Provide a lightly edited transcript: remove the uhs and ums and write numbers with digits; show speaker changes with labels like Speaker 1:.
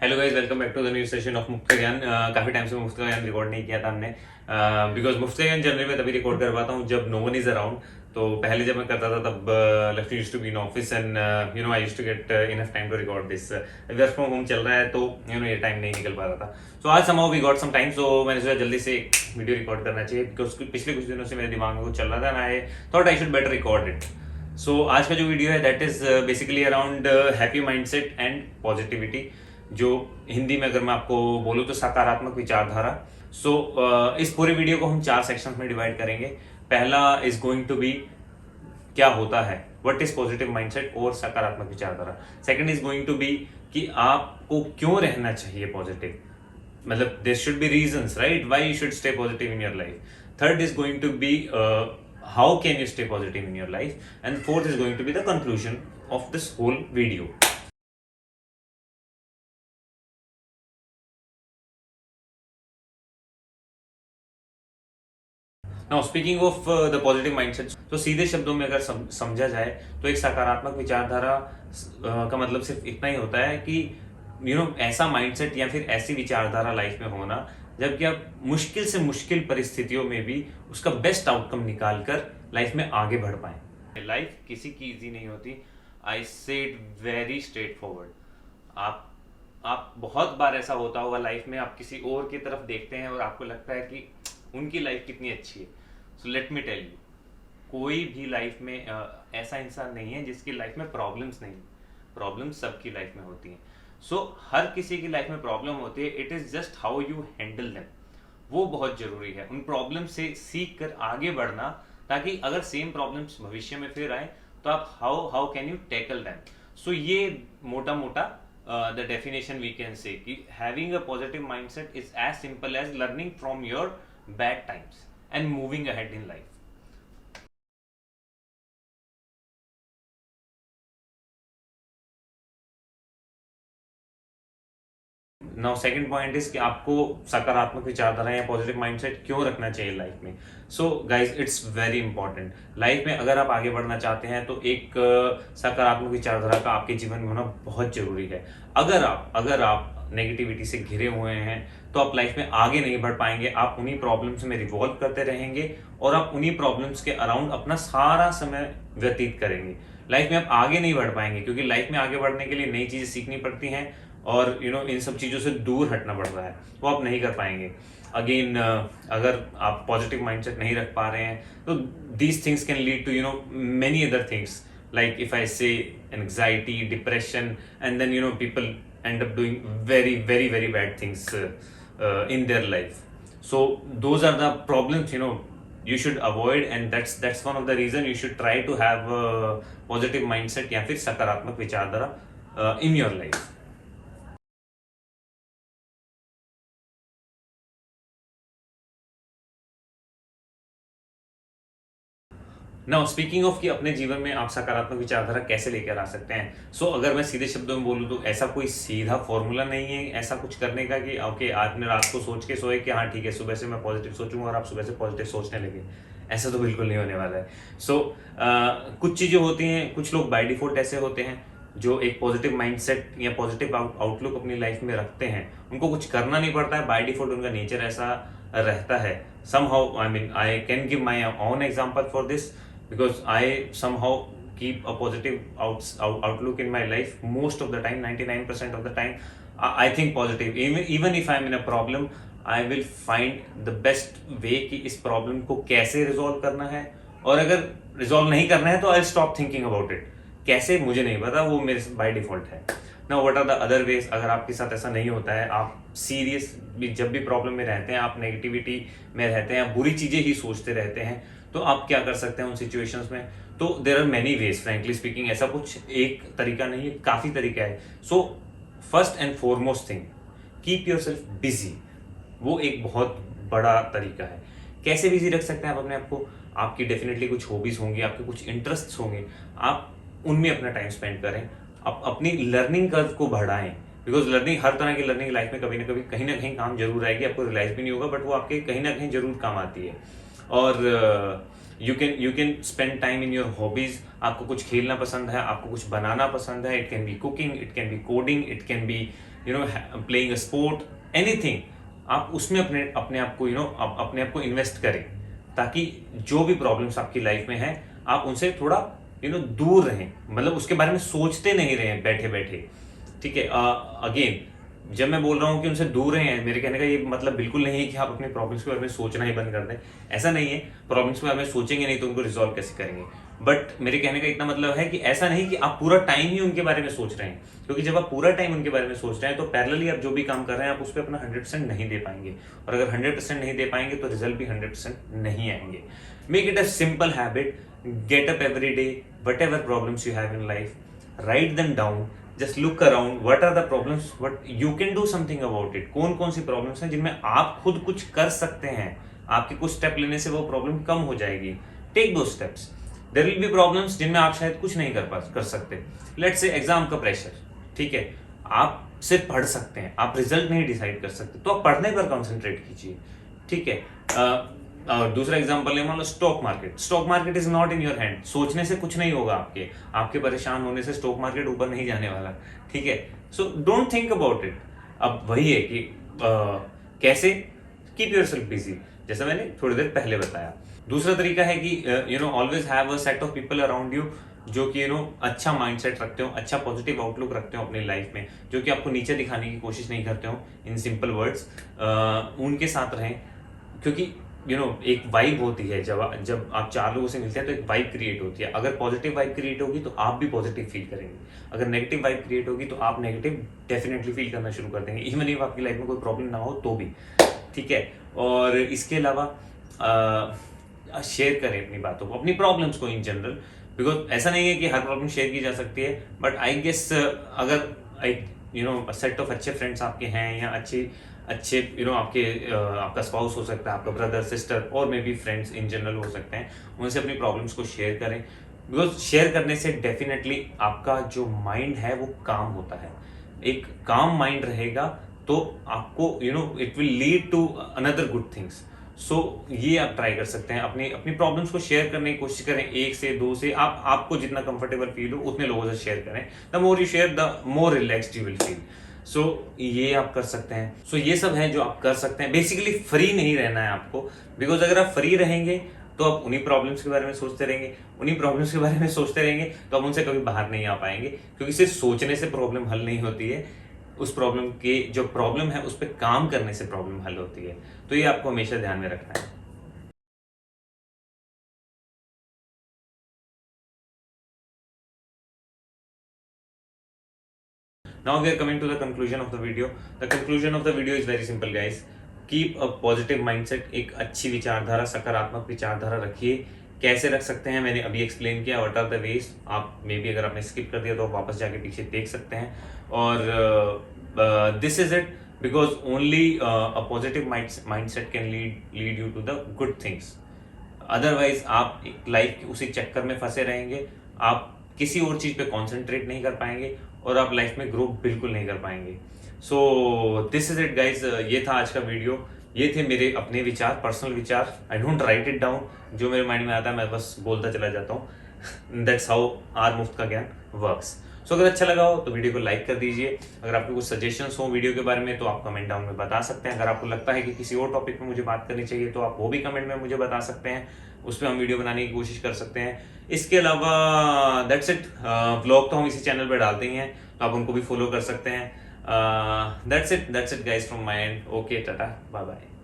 Speaker 1: Hello guys, welcome back to the new session of मुफ्त का ज्ञान। काफी टाइम से मुफ्त का ज्ञान रिकॉर्ड नहीं किया था हमने, बिकॉज मुफ्त का ज्ञान जनरली मैं तभी रिकॉर्ड कर पाता हूँ जब नो वन इज अराउंड। तो पहले जब मैं करता था तब left used to be in office and I used to get enough time to record this. Work from home चल रहा है तो ये टाइम नहीं निकल पा रहा था। सो आज somehow we got some time, so मैंने सोचा जल्दी से वीडियो रिकॉर्ड करना चाहिए बिकॉज पिछले कुछ दिनों से मेरे दिमाग में कुछ चल रहा था ना, I thought I should better record it. So आज का जो वीडियो है that is basically around happy mindset and positivity, जो हिंदी में अगर मैं आपको बोलूँ तो सकारात्मक विचारधारा। इस पूरे वीडियो को हम 4 सेक्शंस में डिवाइड करेंगे। पहला इज गोइंग टू बी क्या होता है, व्हाट इज पॉजिटिव माइंडसेट और सकारात्मक विचारधारा। Second is going to be कि आपको क्यों रहना चाहिए पॉजिटिव, मतलब there should be reasons, right, why you should stay positive in your life. Third is going to be how can you stay positive in your life, and fourth is going to be the conclusion of this whole video. Now speaking of the positive mindset, तो सीधे शब्दों में अगर समझा जाए तो एक सकारात्मक विचारधारा का मतलब सिर्फ इतना ही होता है कि ऐसा माइंडसेट या फिर ऐसी विचारधारा लाइफ में होना जबकि आप मुश्किल से मुश्किल परिस्थितियों में भी उसका बेस्ट आउटकम निकाल कर लाइफ में आगे बढ़ पाए। लाइफ किसी की इजी नहीं होती, आई से इट वेरी स्ट्रेट फॉरवर्ड। आप आप बहुत बार ऐसा होता होगा लाइफ में, आप किसी और की तरफ देखते हैं और आपको लगता है कि उनकी लाइफ कितनी अच्छी है। So let me tell you, कोई भी लाइफ में ऐसा इंसान नहीं है जिसकी लाइफ में प्रॉब्लम्स नहीं। प्रॉब्लम्स सबकी लाइफ में होती हैं। हर किसी की लाइफ में प्रॉब्लम होती है, it is just how you handle them. वो बहुत जरूरी है, उन प्रॉब्लम से सीख कर आगे बढ़ना, ताकि अगर सेम प्रॉब्लम्स भविष्य में फिर आए तो आप how how can you tackle them. ये मोटा मोटा the definition we can say कि having a positive mindset is as simple as learning from your bad times and moving ahead in life. Now second point is कि आपको सकारात्मक विचारधारा या positive mindset क्यों रखना चाहिए लाइफ में। Guys, it's very important. Life में अगर आप आगे बढ़ना चाहते हैं तो एक सकारात्मक विचारधारा का आपके जीवन में होना बहुत जरूरी है। अगर आप नेगेटिविटी से घिरे हुए हैं तो आप लाइफ में आगे नहीं बढ़ पाएंगे। आप उन्हीं प्रॉब्लम्स में रिवॉल्व करते रहेंगे और आप उन्हीं प्रॉब्लम्स के अराउंड अपना सारा समय व्यतीत करेंगे। लाइफ में आप आगे नहीं बढ़ पाएंगे क्योंकि लाइफ में आगे बढ़ने के लिए नई चीजें सीखनी पड़ती हैं और इन सब चीज़ों से दूर हटना पड़ रहा है, वो आप नहीं कर पाएंगे। अगेन, अगर आप पॉजिटिव माइंडसेट नहीं रख पा रहे हैं तो these things can lead to many other things, like if I say anxiety, depression, and then people end up doing very very very bad things in their life. Those are the problems you should avoid, and that's one of the reason you should try to have a positive mindset या फिर सकारात्मक विचारधारा in your life. Now speaking of कि अपने जीवन में आप सकारात्मक विचारधारा कैसे लेकर आ सकते हैं। अगर मैं सीधे शब्दों में बोलूँ तो ऐसा कोई सीधा फॉर्मूला नहीं है ऐसा कुछ करने का कि ओके आपने रात को सोच के सोए कि हाँ ठीक है सुबह से मैं पॉजिटिव सोचूंगा और आप सुबह से पॉजिटिव सोचने लगे। ऐसा तो बिल्कुल नहीं होने वाला है। कुछ चीज़ें होती हैं, कुछ लोग बाय डिफॉल्ट ऐसे होते हैं जो एक पॉजिटिव माइंडसेट या पॉजिटिव आउटलुक अपनी लाइफ में रखते हैं। उनको कुछ करना नहीं पड़ता है, बाय डिफॉल्ट उनका नेचर ऐसा रहता है। somehow I can give my own example for this because I somehow keep a positive outlook in my life most of the time, 99% of the time. I think positive, even if I'm in a problem I will find the best way कि इस problem को कैसे resolve करना है, और अगर resolve नहीं करना है तो I stop thinking about it. कैसे मुझे नहीं पता, वो मेरे बाय डिफॉल्ट है। ना what are the other ways, अगर आपके साथ ऐसा नहीं होता है, आप सीरियस भी जब भी प्रॉब्लम में रहते हैं, आप नेगेटिविटी में रहते हैं, बुरी चीजें ही सोचते रहते हैं, तो आप क्या कर सकते हैं उन सिचुएशंस में। तो there are many ways, frankly speaking ऐसा कुछ एक तरीका नहीं है, काफी तरीका है। First and foremost thing, keep yourself busy. वो एक बहुत बड़ा तरीका है। कैसे बिजी रख सकते हैं आप अपने आप को? आपकी डेफिनेटली कुछ हॉबीज होंगी, आपके कुछ इंटरेस्ट होंगे, आप उनमें अपना टाइम स्पेंड करें। आप अपनी लर्निंग कर्व को बढ़ाएं, बिकॉज लर्निंग, हर तरह की लर्निंग लाइफ में कभी ना कभी कहीं ना कहीं काम जरूर आएगी, आपको रियलाइज भी नहीं होगा, बट वो आपके कहीं ना कहीं जरूर काम आती है। और you can spend time in your hobbies. आपको कुछ खेलना पसंद है, आपको कुछ बनाना पसंद है, it can be cooking, it can be coding, it can be playing a sport, anything, आप उसमें अपने अपने आप को अपने आप को इन्वेस्ट करें, ताकि जो भी प्रॉब्लम्स आपकी लाइफ में है आप उनसे थोड़ा दूर रहें, मतलब उसके बारे में सोचते नहीं रहें बैठे बैठे। ठीक है, अगेन जब मैं बोल रहा हूँ कि उनसे दूर रहें, मेरे कहने का ये मतलब बिल्कुल नहीं है कि आप अपनी प्रॉब्लम्स के बारे में सोचना ही बंद कर दें, ऐसा नहीं है। प्रॉब्लम्स के बारे में सोचेंगे नहीं तो उनको रिजॉल्व कैसे करेंगे, बट मेरे कहने का इतना मतलब है कि ऐसा नहीं कि आप पूरा टाइम ही उनके बारे में सोच रहे हैं, क्योंकि जब आप पूरा टाइम उनके बारे में सोच रहे हैं तो पैरेलली आप जो भी काम कर रहे हैं आप उस पर अपना 100% नहीं दे पाएंगे, और अगर 100% नहीं दे पाएंगे तो रिजल्ट भी 100% नहीं आएंगे। Make it a simple habit, get up every day, what ever problems you have in life, write them down, just look around, what are the problems, what you can do something about it। कौन कौन सी problems हैं जिनमें आप खुद कुछ कर सकते हैं, आपके कुछ स्टेप लेने से वो प्रॉब्लम कम हो जाएगी, टेक दो steps. There will be problems जिनमें आप शायद कुछ नहीं कर सकते, लेट्स से एग्जाम का प्रेशर, ठीक है, आप सिर्फ पढ़ सकते हैं, आप रिजल्ट नहीं डिसाइड कर सकते, तो आप पढ़ने पर कॉन्सेंट्रेट कीजिए, ठीक है। और दूसरा एग्जांपल ले, मान लो stock market, stock market is not in your hand, सोचने से कुछ नहीं होगा, आपके परेशान होने से स्टॉक मार्केट ऊपर नहीं जाने वाला, ठीक है। So don't think about it. अब वही है कि कैसे कीप योरसेल्फ बिजी, जैसा मैंने थोड़ी देर पहले बताया। दूसरा तरीका है कि always have a set of people around you जो कि अच्छा माइंडसेट रखते हो, अच्छा पॉजिटिव आउटलुक रखते हो अपनी लाइफ में, जो कि आपको नीचे दिखाने की कोशिश नहीं करते हो, इन सिंपल वर्ड्स, उनके साथ रहें। क्योंकि एक वाइब होती है, जब आप चार लोगों से मिलते हैं तो एक वाइब क्रिएट होती है। अगर पॉजिटिव वाइब क्रिएट होगी तो आप भी पॉजिटिव फील करेंगे, अगर नेगेटिव वाइब क्रिएट होगी तो आप नेगेटिव डेफिनेटली फील करना शुरू कर देंगे, इवन इफ आपकी लाइफ में कोई प्रॉब्लम ना हो तो भी, ठीक है। और इसके अलावा शेयर करें अपनी बातों को, अपनी प्रॉब्लम्स को इन जनरल, बिकॉज ऐसा नहीं है कि हर प्रॉब्लम शेयर की जा सकती है, बट आई गेस अगर एक सेट ऑफ अच्छे फ्रेंड्स आपके हैं, या अच्छे आपका स्पाउस हो सकता है, आपका ब्रदर सिस्टर, और may be friends in general हो सकते हैं, उनसे अपनी प्रॉब्लम्स को शेयर करें, बिकॉज शेयर करने से डेफिनेटली आपका जो माइंड है वो काम होता है। एक काम माइंड रहेगा तो आपको it will lead to another good things. So ये आप ट्राई कर सकते हैं, अपनी अपनी प्रॉब्लम्स को शेयर करने की कोशिश करें, एक से दो से, आपको जितना कंफर्टेबल फील हो उतने लोगों से शेयर करें। The more you share the more relaxed you will feel. So ये आप कर सकते हैं। सो ये सब है जो आप कर सकते हैं। बेसिकली फ्री नहीं रहना है आपको, बिकॉज अगर आप फ्री रहेंगे तो आप उन्हीं प्रॉब्लम्स के बारे में सोचते रहेंगे, तो आप उनसे कभी बाहर नहीं आ पाएंगे, क्योंकि सिर्फ सोचने से प्रॉब्लम हल नहीं होती है, उस प्रॉब्लम के जो प्रॉब्लम है उस पर काम करने से प्रॉब्लम हल होती है। तो ये आपको हमेशा ध्यान में रखना है। Now we are coming to the conclusion of the video. The conclusion of the video is very simple, guys. Keep a positive mindset. एक अच्छी विचारधारा, सकारात्मक विचारधारा रखिए। कैसे रख सकते हैं मैंने अभी एक्सप्लेन किया, व्हाट आर द वेज। आप मे बी अगर आपने स्किप कर दिया तो आप वापस जाके पीछे देख सकते हैं। और this is it, because only a positive mindset can lead you to the good things. Otherwise आप लाइफ के उसी चक्कर में फंसे रहेंगे, आप किसी और चीज पे कॉन्सेंट्रेट नहीं कर पाएंगे, और आप लाइफ में ग्रो बिल्कुल नहीं कर पाएंगे। So this is it guys, ये था आज का वीडियो। ये थे मेरे अपने विचार, पर्सनल विचार। I don't write it down, जो मेरे माइंड में आता है मैं बस बोलता चला जाता हूँ। दैट्स हाउ आर मुफ्त का ज्ञान वर्क्स। सो अगर अच्छा लगा हो तो वीडियो को लाइक कर दीजिए। अगर आपके कुछ सजेशंस हो वीडियो के बारे में तो आप कमेंट डाउन में बता सकते हैं। अगर आपको लगता है कि किसी और टॉपिक पे मुझे बात करनी चाहिए तो आप वो भी कमेंट में मुझे बता सकते हैं, उस पर हम वीडियो बनाने की कोशिश कर सकते हैं। इसके अलावा दैट्स इट, व्लॉग तो हम इसी चैनल पर डालते ही हैं, तो आप उनको भी फॉलो कर सकते हैं। That's it guys from my end. Okay, tata, bye bye.